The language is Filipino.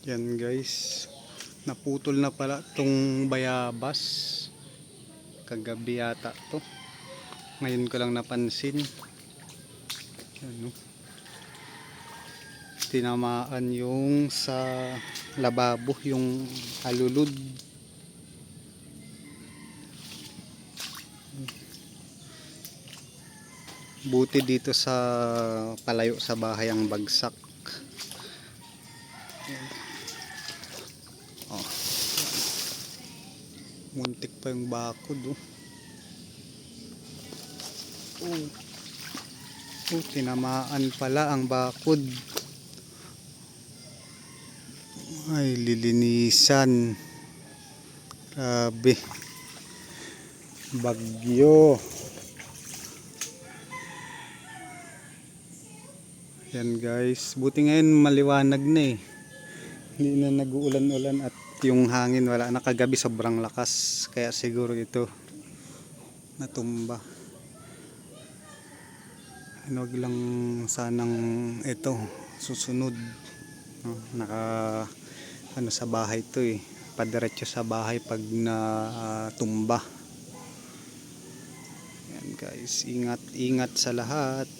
Yan guys, naputol na pala tong bayabas. Kagabi yata to. Ngayon ko lang napansin. Ano? Tinamaan yung sa lababo, yung alulod. Buti dito sa palayo sa bahay ang bagsak. Oh. Muntik pa yung bakod oh. Tinamaan pala ang bakod. Ay, lilinisan. Grabe. Bagyo. Yan guys. Buti ngayon maliwanag na eh. Hindi na nag-uulan-ulan at yung hangin wala na. Kagabi sobrang lakas. Kaya siguro ito natumba. Huwag lang sanang ito susunod. No, ano sa bahay to eh. Padiretso sa bahay pag natumba. Yan guys, ingat ingat sa lahat.